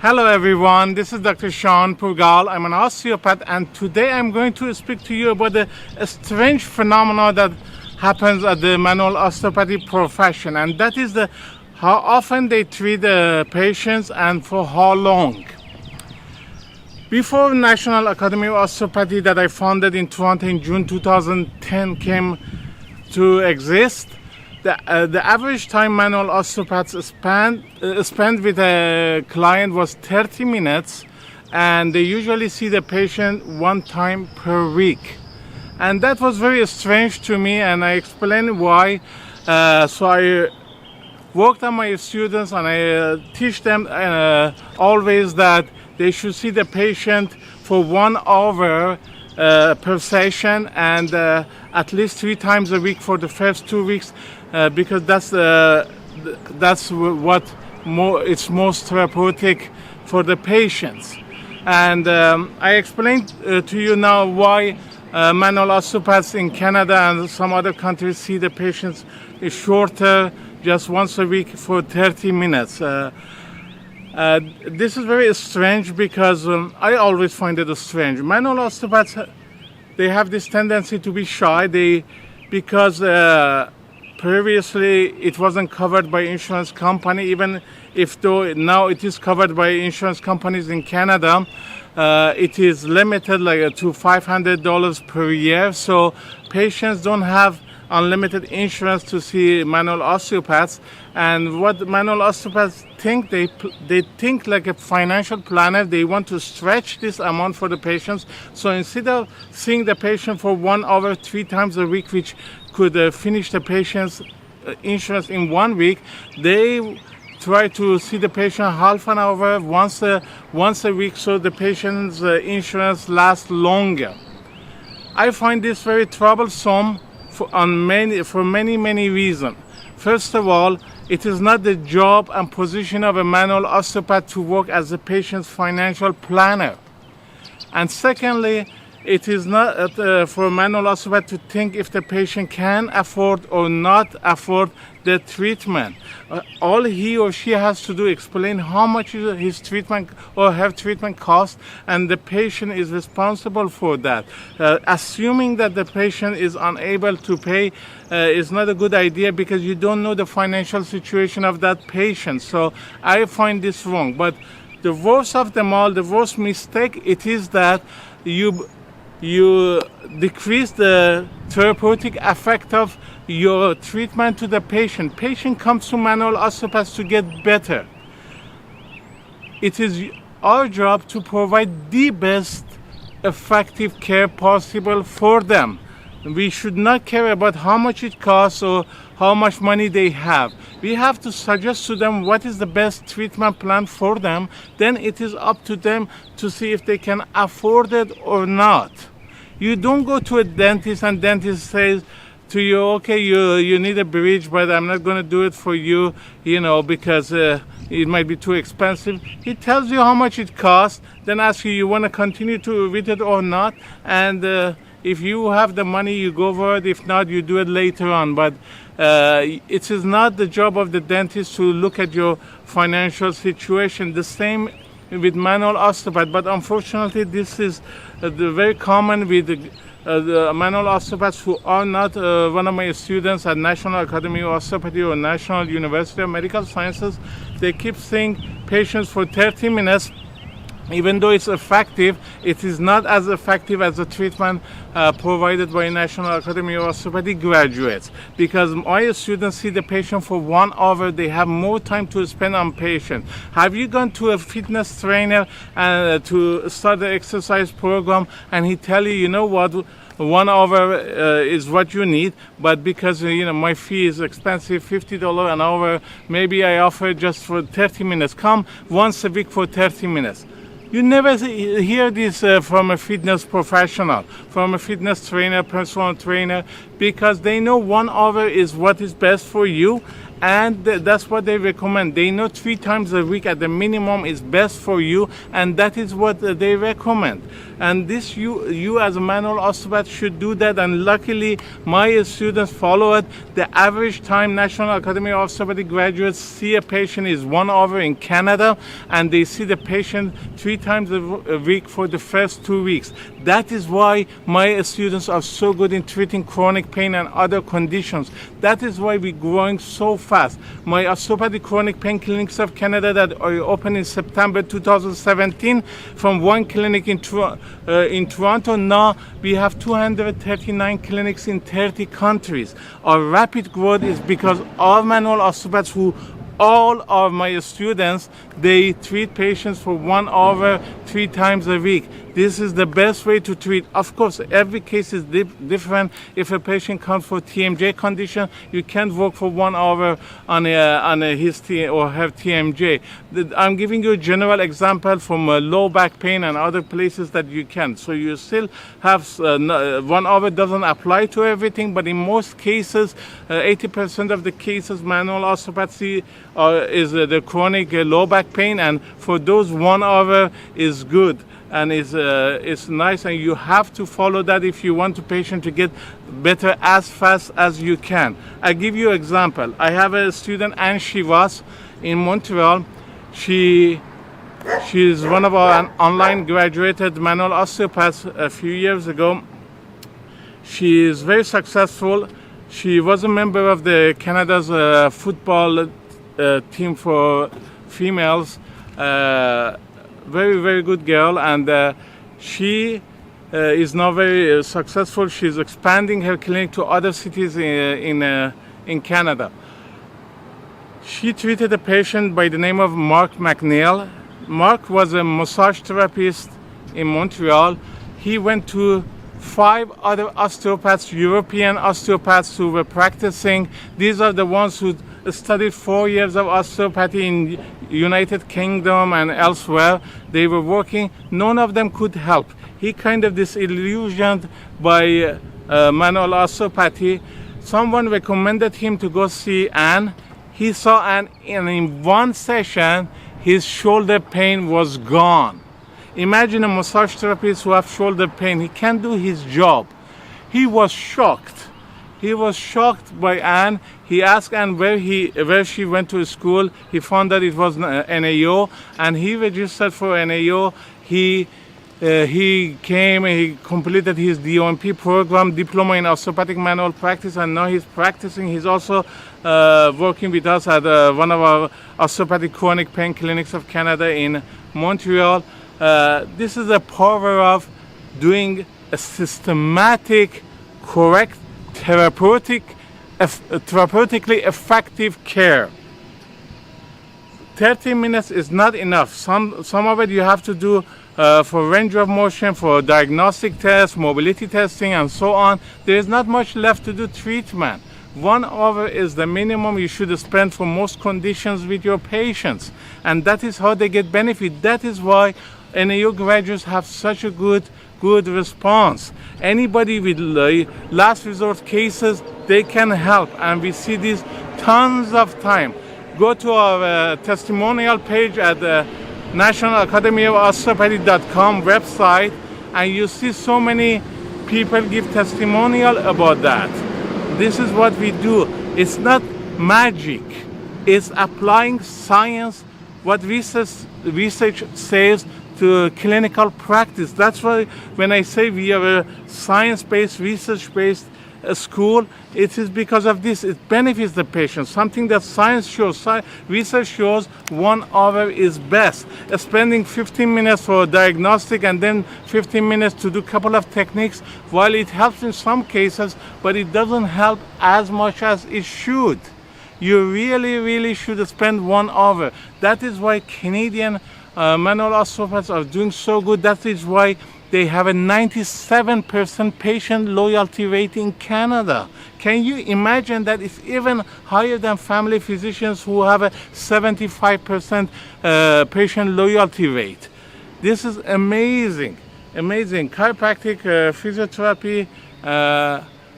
Hello everyone, this is Dr. Shawn Pourgol. I'm an osteopath, and today I'm going to speak to you about a strange phenomenon that happens at the manual osteopathy profession, and that is how often they treat the patients and for how long. Before National Academy of Osteopathy that I founded in Toronto in June 2010 came to exist, the average time manual osteopaths spend with a client was 30 minutes, and they usually see the patient one time per week. And that was very strange to me, and I explained why. So I worked on my students, and I teach them always that they should see the patient for 1 hour per session, and at least 3 times a week for the first 2 weeks, because that's what it's most therapeutic for the patients. And I explained to you now why manual osteopaths in Canada and some other countries see the patients shorter, just once a week for 30 minutes. This is very strange because I always find it strange. Manual osteopaths, they have this tendency to be shy. Because previously it wasn't covered by insurance company, even if though now it is covered by insurance companies in Canada. It is limited to $500 per year, so patients don't have unlimited insurance to see manual osteopaths. And what manual osteopaths think, they think like a financial planner. They want to stretch this amount for the patients. So instead of seeing the patient for 1 hour 3 times a week, which could finish the patient's insurance in 1 week, they try to see the patient half an hour once a week, so the patient's insurance lasts longer. I find this very troublesome for many reasons. First of all, it is not the job and position of a manual osteopath to work as a patient's financial planner. And secondly, it is not for a manual osteopath to think if the patient can afford or not afford the treatment. All he or she has to do is explain how much his treatment or her treatment costs, and the patient is responsible for that. Assuming that the patient is unable to pay is not a good idea, because you don't know the financial situation of that patient. So I find this wrong. But the worst of them all, the worst mistake, it is that you decrease the therapeutic effect of your treatment to the patient. Patient comes to manual osteopaths to get better. It is our job to provide the best effective care possible for them. We should not care about how much it costs or how much money they have. We have to suggest to them what is the best treatment plan for them. Then it is up to them to see if they can afford it or not. You don't go to a dentist and dentist says to you, okay, you need a bridge, but I'm not going to do it for you, because it might be too expensive. He tells you how much it costs, then asks you want to continue with it or not. And if you have the money, you go for it. If not, you do it later on. But it is not the job of the dentist to look at your financial situation. The same with manual osteopath, but unfortunately this is very common with the manual osteopaths who are not one of my students at National Academy of Osteopathy or National University of Medical Sciences. They keep seeing patients for 30 minutes. Even though it's effective, it is not as effective as the treatment provided by National Academy of Osteopathy graduates. Because my students see the patient for 1 hour, they have more time to spend on patient. Have you gone to a fitness trainer to start the exercise program, and he tell you, what, 1 hour is what you need, but because my fee is expensive, $50 an hour, maybe I offer just for 30 minutes. Come once a week for 30 minutes. You never hear this from a fitness professional, from a fitness trainer, personal trainer, because they know 1 hour is what is best for you, and that's what they recommend. They know 3 times a week at the minimum is best for you, and that is what they recommend. And this you as a manual osteopath should do that, and luckily my students follow it. The average time National Academy of Osteopathy graduates see a patient is 1 hour in Canada, and they see the patient 3 times a week for the first 2 weeks. That is why my students are so good in treating chronic pain and other conditions. That is why we're growing so fast. My Osteopathic Chronic Pain Clinics of Canada that are open in September 2017 from 1 clinic in Toronto. Now we have 239 clinics in 30 countries. Our rapid growth is because our manual osteopaths, who all of my students, they treat patients for 1 hour 3 times a week. This is the best way to treat. Of course, every case is different. If a patient comes for TMJ condition, you can't work for 1 hour on his or her TMJ. I'm giving you a general example from low back pain and other places that you can. So you still have 1 hour doesn't apply to everything, but in most cases, 80% of the cases, manual osteopathy is the chronic low back pain, and for those 1 hour is good. And it's nice, and you have to follow that if you want the patient to get better as fast as you can. I give you an example. I have a student, Anne Shivas, in Montreal. She is one of our online graduated manual osteopaths a few years ago. She is very successful. She was a member of the Canada's football team for females. Very, very good girl, and she is now very successful. She's expanding her clinic to other cities in Canada. She treated a patient by the name of Mark McNeil. Mark was a massage therapist in Montreal. He went to 5 other osteopaths, European osteopaths who were practicing. These are the ones who studied 4 years of osteopathy in United Kingdom and elsewhere. They were working. None of them could help. He kind of disillusioned by manual osteopathy. Someone recommended him to go see Anne. He saw Anne, and in 1 session, his shoulder pain was gone. Imagine a massage therapist who has shoulder pain. He can't do his job. He was shocked. He was shocked by Anne. He asked Anne where she went to school. He found that it was NAO, and he registered for NAO. He came and he completed his DOMP program, Diploma in Osteopathic Manual Practice, and now he's practicing. He's also working with us at one of our Osteopathic Chronic Pain Clinics of Canada in Montreal. This is the power of doing a systematic, correct, therapeutically effective care. 30 minutes is not enough. Some of it you have to do for range of motion, for diagnostic tests, mobility testing, and so on. There is not much left to do treatment. 1 hour is the minimum you should spend for most conditions with your patients, and that is how they get benefit. That is why NAU graduates have such a good response. Anybody with last resort cases, they can help, and we see this tons of time. Go to our testimonial page at the National Academy of Osteopathy.com website, and you see so many people give testimonial about that. This is what we do. It's not magic. It's applying science, what research says, to clinical practice. That's why when I say we are a science-based, research-based school, it is because of this. It benefits the patient. Something that science shows, research shows 1 hour is best. Spending 15 minutes for diagnostic and then 15 minutes to do a couple of techniques, while it helps in some cases, but it doesn't help as much as it should. You really should spend 1 hour. That is why Canadian manual osteopaths are doing so good. That is why they have a 97% patient loyalty rate in Canada. Can you imagine that? It's even higher than family physicians who have a 75% patient loyalty rate. This is amazing. Chiropractic, physiotherapy,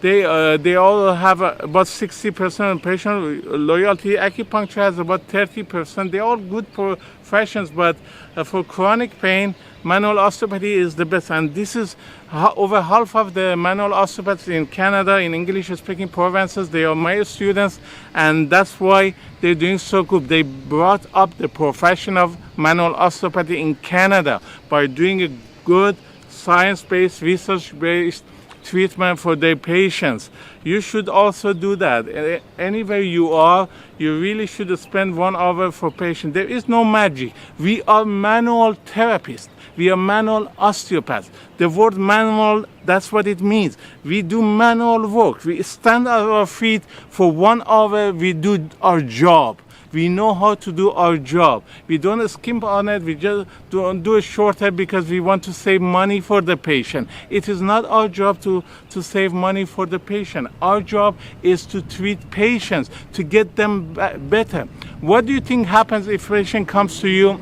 They all have about 60% patient loyalty. Acupuncture has about 30%. They're all good professions, but for chronic pain, manual osteopathy is the best. And this is over half of the manual osteopaths in Canada, in English-speaking provinces. They are my students, and that's why they're doing so good. They brought up the profession of manual osteopathy in Canada by doing a good science-based, research-based treatment for their patients. You should also do that. Anywhere you are, you really should spend 1 hour for patient. There is no magic. We are manual therapists. We are manual osteopaths. The word manual, that's what it means. We do manual work. We stand on our feet for 1 hour. We do our job. We know how to do our job. We don't skimp on it. We just don't do it shorter because we want to save money for the patient. It is not our job to save money for the patient. Our job is to treat patients, to get them better. What do you think happens if patient comes to you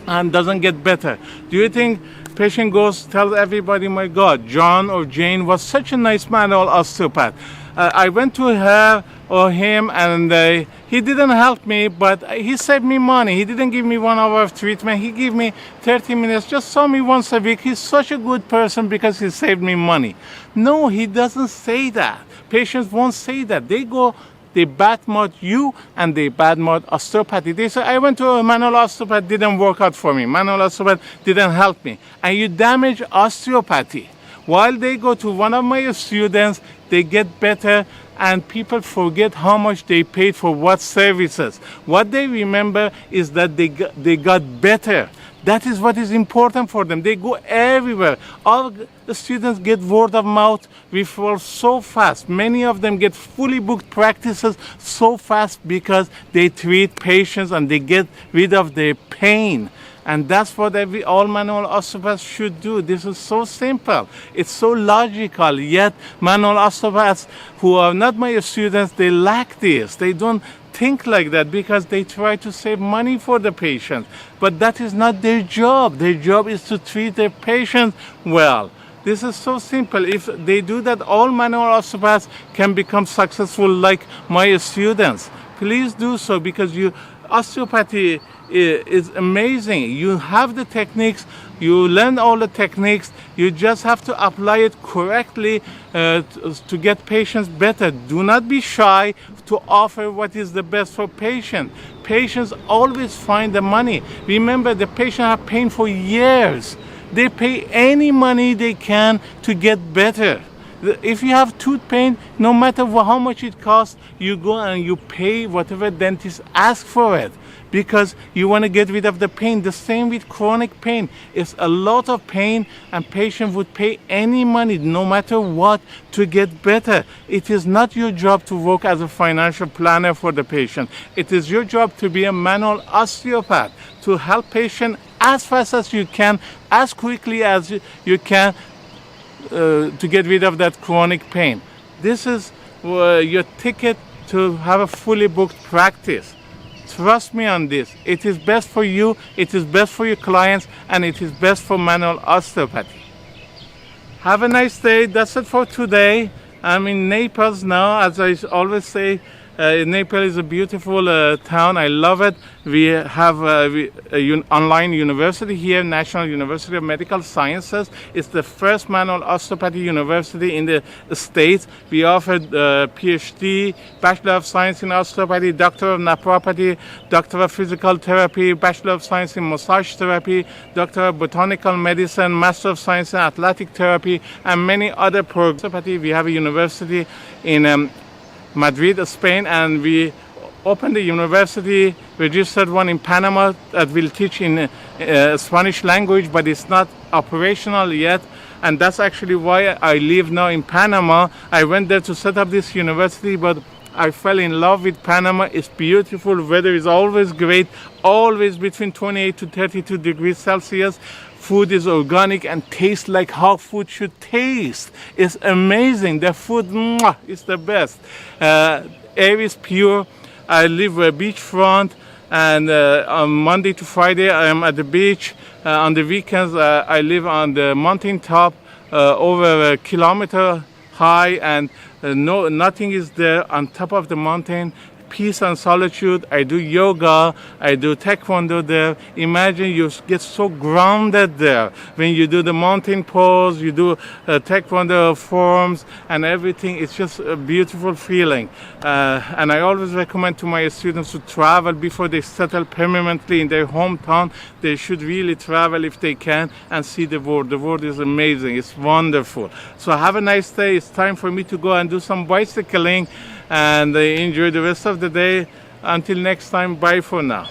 and doesn't get better? Do you think patient goes, tells everybody, my God, John or Jane was such a nice manual osteopath. I went to her or him and he didn't help me, but he saved me money. He didn't give me 1 hour of treatment. He gave me 30 minutes, just saw me once a week. He's such a good person because he saved me money. No, he doesn't say that. Patients won't say that. They go, they badmouth you and they badmouth osteopathy. They say, I went to a manual osteopath, didn't work out for me. Manual osteopath didn't help me. And you damage osteopathy. While they go to one of my students, they get better, and people forget how much they paid for what services. What they remember is that they got better. That is what is important for them. They go everywhere. All the students get word of mouth referrals so fast. Many of them get fully booked practices so fast because they treat patients and they get rid of their pain. And that's what all manual osteopaths should do. This is so simple. It's so logical. Yet manual osteopaths who are not my students, they lack this. They don't think like that because they try to save money for the patient. But that is not their job. Their job is to treat their patient well. This is so simple. If they do that, all manual osteopaths can become successful like my students. Please do so, because osteopathy is amazing. You have the techniques, you learn all the techniques, you just have to apply it correctly to get patients better. Do not be shy to offer what is the best for patient. Patients always find the money. Remember, the patient have pain for years. They pay any money they can to get better. If you have tooth pain, no matter how much it costs, you go and you pay whatever dentist asks for it, because you want to get rid of the pain. The same with chronic pain. It's a lot of pain, and patient would pay any money, no matter what, to get better. It is not your job to work as a financial planner for the patient. It is your job to be a manual osteopath, to help patient as fast as you can, as quickly as you can, to get rid of that chronic pain. This is your ticket to have a fully booked practice. Trust me on this. It is best for you, it is best for your clients, and it is best for manual osteopathy. Have a nice day. That's it for today. I'm in Naples now. As I always say, Naples is a beautiful town. I love it. We have an online university here, National University of Medical Sciences. It's the first manual osteopathy university in the States. We offer PhD, Bachelor of Science in Osteopathy, Doctor of Naprapathy, Doctor of Physical Therapy, Bachelor of Science in Massage Therapy, Doctor of Botanical Medicine, Master of Science in Athletic Therapy, and many other programs. We have a university in Madrid, Spain, and we opened a university, registered one in Panama that will teach in Spanish language, but it's not operational yet. And that's actually why I live now in Panama. I went there to set up this university, but I fell in love with Panama. It's beautiful. Weather is always great, always between 28 to 32 degrees Celsius. Food is organic and tastes like how food should taste. It's amazing. The food is the best. Air is pure. I live beachfront, and on Monday to Friday I am at the beach. On the weekends I live on the mountain top, over a kilometer high, and nothing is there on top of the mountain. Peace and solitude. I do yoga, I do taekwondo there. Imagine you get so grounded there when you do the mountain pose, you do taekwondo forms and everything. It's just a beautiful feeling. And I always recommend to my students to travel before they settle permanently in their hometown. They should really travel if they can and see the world. The world is amazing. It's wonderful. So have a nice day. It's time for me to go and do some bicycling, and enjoy the rest of the day. Until next time, bye for now.